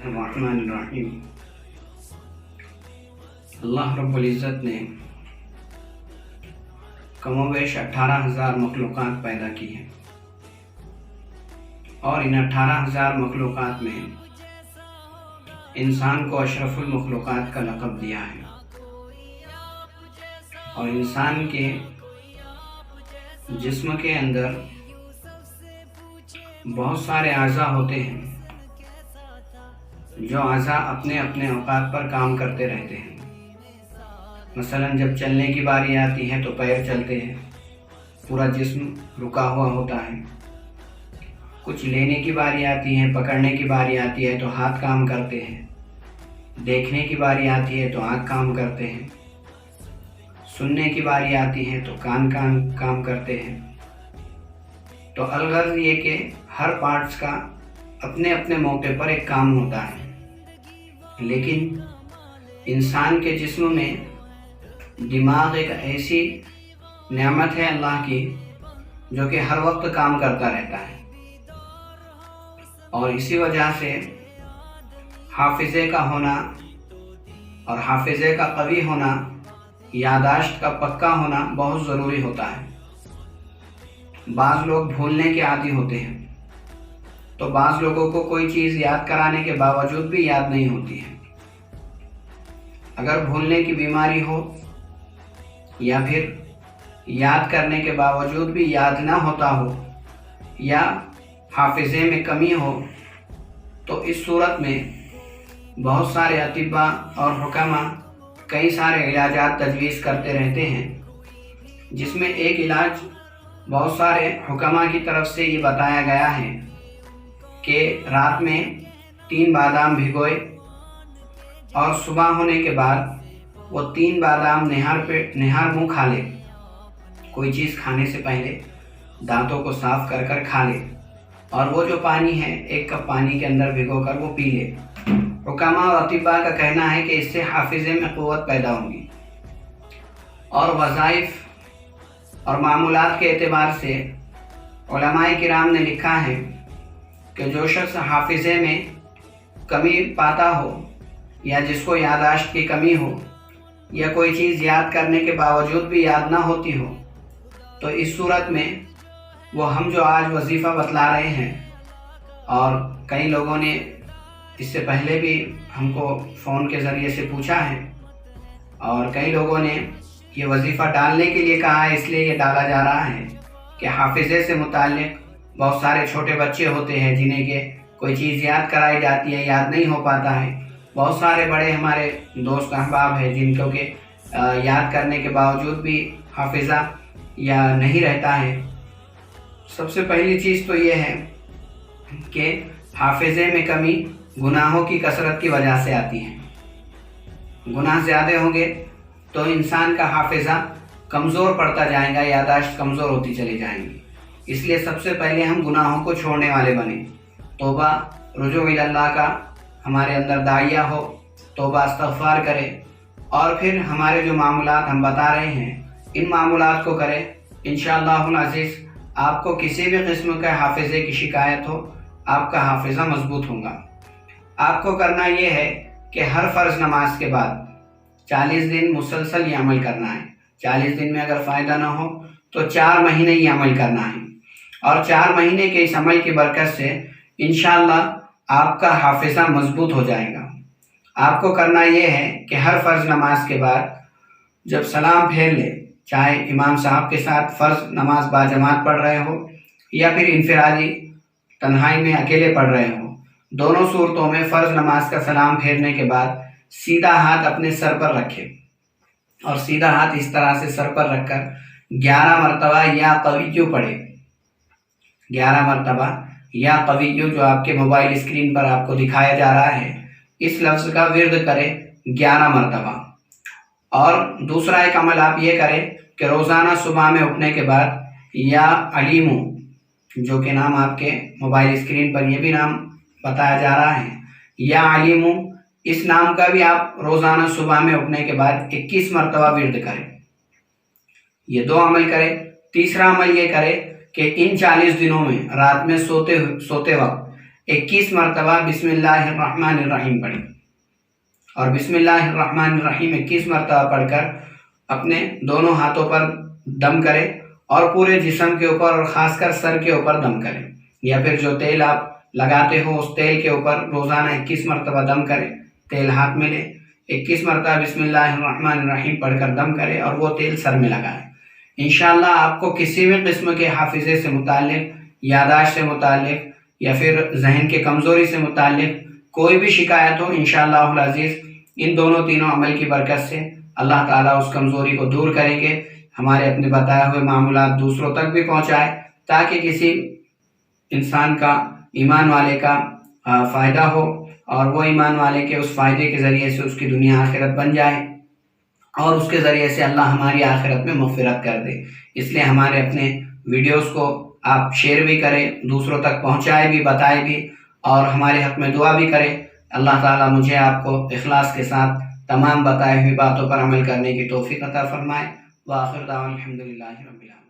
الرحمن الرحیم۔ اللہ رب العزت نے کم و بیش 18,000 مخلوقات پیدا کی ہیں، اور ان 18,000 مخلوقات میں انسان کو اشرف المخلوقات کا لقب دیا ہے۔ اور انسان کے جسم کے اندر بہت سارے اعضاء ہوتے ہیں، جو اعضاء اپنے اپنے اوقات پر کام کرتے رہتے ہیں۔ مثلا جب چلنے کی باری آتی ہے تو پیر چلتے ہیں، پورا جسم رکا ہوا ہوتا ہے۔ کچھ لینے کی باری آتی ہے، پکڑنے کی باری آتی ہے تو ہاتھ کام کرتے ہیں، دیکھنے کی باری آتی ہے تو آنکھ کام کرتے ہیں، سننے کی باری آتی ہے تو کان کام کرتے ہیں۔ تو الغرض یہ کہ ہر پارٹس کا اپنے اپنے موقع پر ایک کام ہوتا ہے، لیکن انسان کے جسم میں دماغ ایک ایسی نعمت ہے اللہ کی جو کہ ہر وقت کام کرتا رہتا ہے، اور اسی وجہ سے حافظے کا ہونا اور حافظے کا قوی ہونا، یادداشت کا پکا ہونا بہت ضروری ہوتا ہے۔ بعض لوگ بھولنے کے عادی ہوتے ہیں، تو بعض لوگوں کو کوئی چیز یاد کرانے کے باوجود بھی یاد نہیں ہوتی ہے۔ اگر بھولنے کی بیماری ہو یا پھر یاد کرنے کے باوجود بھی یاد نہ ہوتا ہو یا حافظے میں کمی ہو، تو اس صورت میں بہت سارے اطباء اور حکماء کئی سارے علاجات تجویز کرتے رہتے ہیں، جس میں ایک علاج بہت سارے حکماء کی طرف سے یہ بتایا گیا ہے کہ رات میں 3 بادام بھگوئے اور صبح ہونے کے بعد وہ 3 بادام نہار منہ کھا لے۔ کوئی چیز کھانے سے پہلے دانتوں کو صاف کر کھا لے، اور وہ جو پانی ہے 1 کپ پانی کے اندر بھگو کر وہ پی لے۔ حکماء اور اطباء کا کہنا ہے کہ اس سے حافظے میں قوت پیدا ہوگی، اور وظائف اور معمولات کے اعتبار سے علماء کرام نے لکھا ہے کہ جو شخص حافظے میں کمی پاتا ہو، یا جس کو یادداشت کی کمی ہو، یا کوئی چیز یاد کرنے کے باوجود بھی یاد نہ ہوتی ہو، تو اس صورت میں وہ ہم جو آج وظیفہ بتلا رہے ہیں، اور کئی لوگوں نے اس سے پہلے بھی ہم کو فون کے ذریعے سے پوچھا ہے، اور کئی لوگوں نے یہ وظیفہ ڈالنے کے لیے کہا ہے، اس لیے یہ ڈالا جا رہا ہے کہ حافظے سے متعلق بہت سارے چھوٹے بچے ہوتے ہیں جنہیں کہ کوئی چیز یاد کرائی جاتی ہے، یاد نہیں ہو پاتا ہے۔ بہت سارے بڑے ہمارے دوست احباب ہیں جن کو کہ یاد کرنے کے باوجود بھی حافظہ یا نہیں رہتا ہے۔ سب سے پہلی چیز تو یہ ہے کہ حافظے میں کمی گناہوں کی کثرت کی وجہ سے آتی ہے۔ گناہ زیادہ ہوں گے تو انسان کا حافظہ کمزور پڑتا جائے گا، یادداشت کمزور ہوتی چلی جائیں گی۔ اس لیے سب سے پہلے ہم گناہوں کو چھوڑنے والے بنیں، توبہ رجوع اللہ کا ہمارے اندر داعیہ ہو، توبہ استغفار کرے، اور پھر ہمارے جو معمولات ہم بتا رہے ہیں ان معمولات کو کریں۔ انشاءاللہ العزیز آپ کو کسی بھی قسم کا حافظے کی شکایت ہو، آپ کا حافظہ مضبوط ہوگا۔ آپ کو کرنا یہ ہے کہ ہر فرض نماز کے بعد 40 دن مسلسل یہ عمل کرنا ہے۔ 40 دن میں اگر فائدہ نہ ہو تو 4 مہینے یہ عمل کرنا ہے، اور 4 مہینے کے اس عمل کی برکت سے انشاءاللہ آپ کا حافظہ مضبوط ہو جائے گا۔ آپ کو کرنا یہ ہے کہ ہر فرض نماز کے بعد جب سلام پھیر لے، چاہے امام صاحب کے ساتھ فرض نماز باجماعت پڑھ رہے ہو یا پھر انفرادی تنہائی میں اکیلے پڑھ رہے ہو، دونوں صورتوں میں فرض نماز کا سلام پھیرنے کے بعد سیدھا ہاتھ اپنے سر پر رکھے، اور سیدھا ہاتھ اس طرح سے سر پر رکھ کر 11 مرتبہ یا قویّو پڑھے۔ 11 مرتبہ یا قویّو جو آپ کے موبائل اسکرین پر آپ کو دکھایا جا رہا ہے، اس لفظ کا ورد کرے 11 مرتبہ۔ اور دوسرا ایک عمل آپ یہ کریں کہ روزانہ صبح میں اٹھنے کے بعد یا علیمو، جو کہ نام آپ کے موبائل اسکرین پر یہ بھی نام بتایا جا رہا ہے، یا علیمو، اس نام کا بھی آپ روزانہ صبح میں اٹھنے کے بعد 21 مرتبہ ورد کریں۔ یہ 2 عمل کریں۔ تیسرا عمل یہ کرے کہ ان 40 دنوں میں رات میں سوتے وقت 21 مرتبہ بسم اللہ الرحمن الرحیم پڑھیں، اور بسم اللہ الرحمن الرحیم 21 مرتبہ پڑھ کر اپنے دونوں ہاتھوں پر دم کریں اور پورے جسم کے اوپر اور خاص کر سر کے اوپر دم کریں، یا پھر جو تیل آپ لگاتے ہو اس تیل کے اوپر روزانہ 21 مرتبہ دم کریں، تیل ہاتھ میں لیں، 21 مرتبہ بسم اللہ الرحمن الرحیم پڑھ کر دم کریں اور وہ تیل سر میں لگائیں۔ انشاءاللہ آپ کو کسی بھی قسم کے حافظے سے متعلق، یاداشت سے متعلق یا پھر ذہن کے کمزوری سے متعلق کوئی بھی شکایت ہو، انشاءاللہ العزیز ان دونوں تینوں عمل کی برکت سے اللہ تعالیٰ اس کمزوری کو دور کریں گے، ہمارے اپنے بتائے ہوئے معمولات دوسروں تک بھی پہنچائے تاکہ کسی انسان کا، ایمان والے کا فائدہ ہو، اور وہ ایمان والے کے اس فائدے کے ذریعے سے اس کی دنیا آخرت بن جائے، اور اس کے ذریعے سے اللہ ہماری آخرت میں مغفرت کر دے۔ اس لیے ہمارے اپنے ویڈیوز کو آپ شیئر بھی کریں، دوسروں تک پہنچائے بھی، بتائے بھی، اور ہمارے حق میں دعا بھی کریں۔ اللہ تعالیٰ مجھے آپ کو اخلاص کے ساتھ تمام بتائے ہوئی باتوں پر عمل کرنے کی توفیق عطا فرمائے۔ وآخر دعوانا الحمدللہ رب العالمین۔